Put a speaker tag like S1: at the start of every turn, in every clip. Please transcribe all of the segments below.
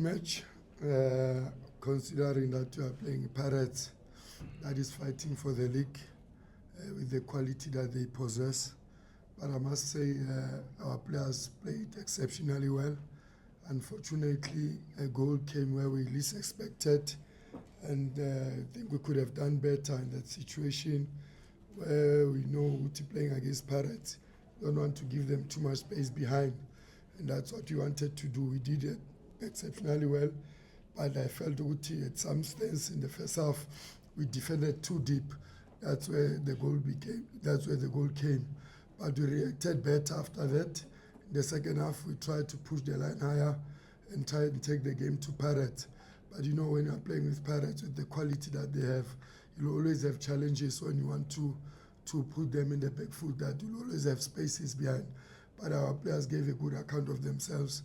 S1: match, considering that you are playing Pirates that is fighting for the league with the quality that they possess. But I must say our players played exceptionally well. Unfortunately, a goal came where we least expected, and I think we could have done better in that situation where we know Uti playing against Pirates. We don't want to give them too much space behind, and that's what we wanted to do. We did it exceptionally well, but I felt Uti at some stance in the first half we defended too deep. That's where the goal came. But we reacted better after that. In the second half, we tried to push the line higher and try and take the game to Pirates. But you know, when you're playing with Pirates, with the quality that they have, you'll always have challenges when you want to put them in the back foot, that you'll always have spaces behind. But our players gave a good account of themselves.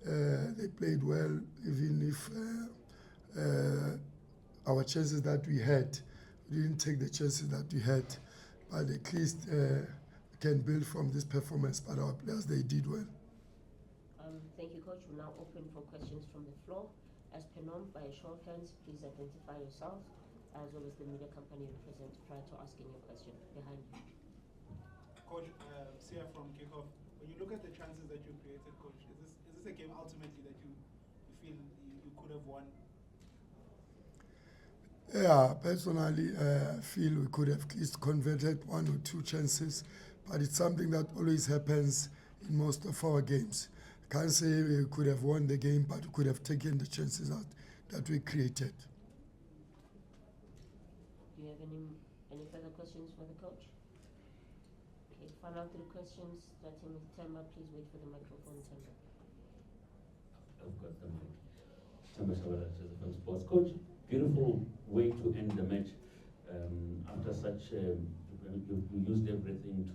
S1: They played well, even if our chances that we had, we didn't take the chances that we had. But at least we can build from this performance. But our players, they did well.
S2: Thank you, Coach. We're now open for questions from the floor. As per norm, by a show of hands, please identify yourself as well as the media company you represent prior to asking your question. Behind you.
S3: Coach, Sia from Kickoff. When you look at the chances that you created, Coach, is this a game ultimately that you feel you could have won?
S1: Yeah, personally, I feel we could have at least converted one or two chances, but it's something that always happens in most of our games. I can't say we could have won the game, but we could have taken the chances out that we created.
S2: Do you have any further questions for the coach? Okay, final three questions. Starting with Temba, please wait for the microphone, Temba.
S4: I've got the mic. Temba Shabara, from Sports. Coach, beautiful way to end the match. After such, you used everything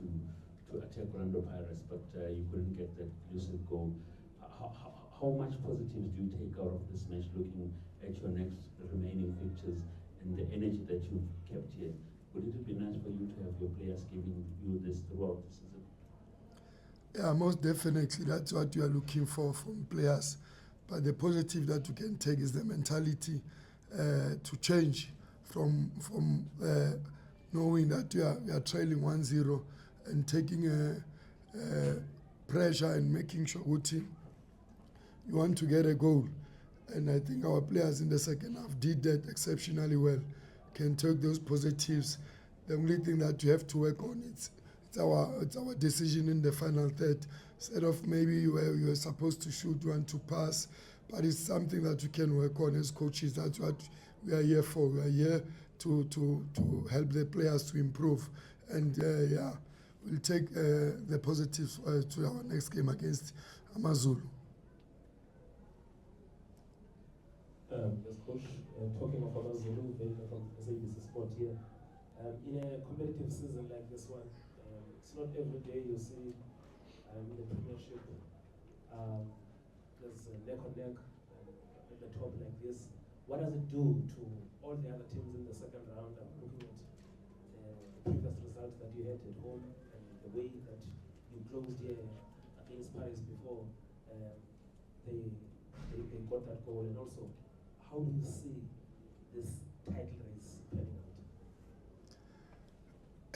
S4: to attack Orlando Pirates, but you couldn't get that elusive goal. How much positives do you take out of this match, looking at your next remaining fixtures and the energy that you've kept here? Would it be nice for you to have your players giving you this throughout the season?
S1: Yeah, most definitely. That's what you are looking for from players. But the positive that you can take is the mentality to change from knowing that you are trailing 1-0 and taking pressure and making sure you want to get a goal. And I think our players in the second half did that exceptionally well. Can take those positives. The only thing that you have to work on it's our decision in the final third. Instead of maybe you were supposed to shoot, you want to pass, but it's something that you can work on as coaches. That's what we are here for. We are here to help the players to improve. And we'll take the positives to our next game against Amazulu.
S5: Yes, Coach. Talking of Amazulu, from SABC Sport here. In a competitive season like this one, it's not every day you see in the Premiership there's neck on neck at the top like this. What does it do to all the other teams in the second round? I'm looking at the previous results that you had at home and the way that you closed here against Paris before they got that goal, and also how do you see this title race panning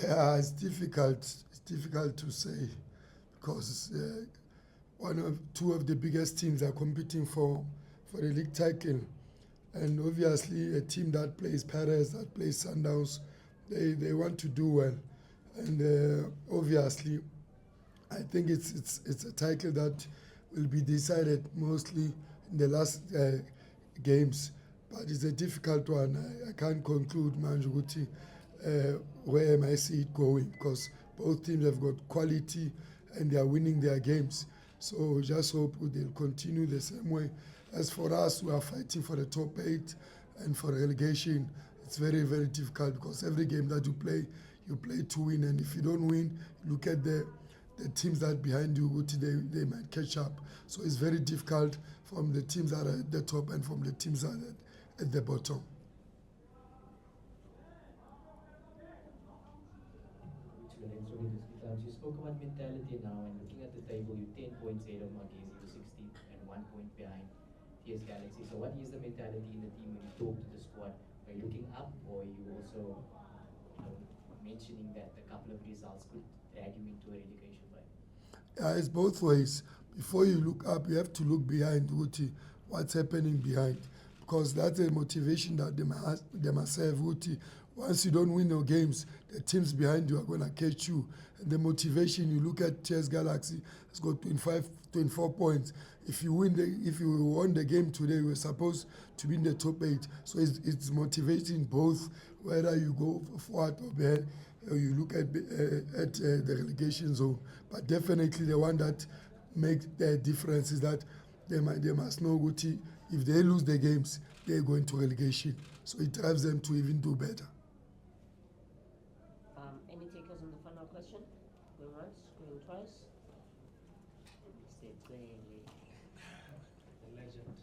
S5: out?
S1: It's difficult. It's difficult to say because two of the biggest teams are competing for the league title, and obviously a team that plays Paris, that plays Sundowns, they want to do well, and obviously, I think it's a title that will be decided mostly in the last games, but it's a difficult one. I can't conclude Manjuguti where am I see it going, because both teams have got quality and they are winning their games. So just hope they'll continue the same way. As for us, we are fighting for the top 8 and for relegation. It's very, very difficult because every game that you play to win, and if you don't win, look at the teams that behind you, they might catch up. So it's very difficult from the teams that are at the top and from the teams that are at the bottom.
S6: You spoke about mentality now, and looking at the table, you're 10 points ahead of Magesi, you're 16th and 1 point behind. PS Galaxy. So what is the mentality in the team when you talk to the squad? Are you looking up, or are you also, mentioning that a couple of results could drag you into a relegation fight?
S1: It's both ways. Before you look up, you have to look behind Uti, what's happening behind. Because that's a motivation that they must have, Uti. Once you don't win your games, the teams behind you are going to catch you. And the motivation, you look at Chess Galaxy, it's got 24 points. If you won the game today, you were supposed to be in the top 8. So it's motivating both, whether you go forward or back, or you look at the relegation zone. But definitely the one that makes the difference is that they must know Guti, if they lose the games, they're going to relegation. So it drives them to even do better.
S2: Any takers on the final question? Going once, going twice. Mr. Twele.
S5: The legend.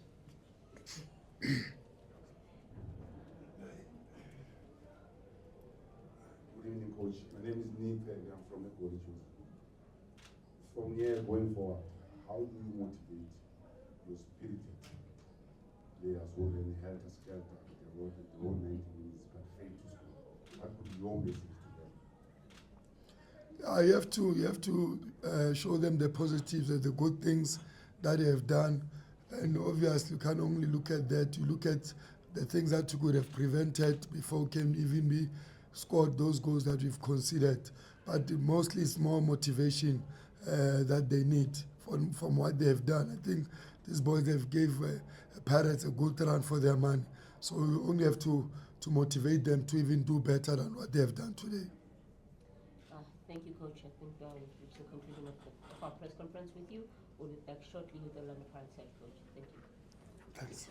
S7: Good evening, Coach. My name is Nick. I'm from Ecuador. From here going forward, how do you motivate your spirited players who really held a skelter the whole 90 minutes but failed to score? What could be your message to them?
S1: You have to show them the positives and the good things that they have done, and obviously you can't only look at that. You look at the things that you could have prevented before can even be scored those goals that we've considered. But mostly it's more motivation that they need from what they have done. I think these boys have gave Pirates a good run for their money. So we only have to motivate them to even do better than what they have done today.
S2: Thank you, Coach. I think we've reached the conclusion of our press conference with you. We'll be back shortly with the Orlando Pirates head coach. Thank you.
S1: Thanks.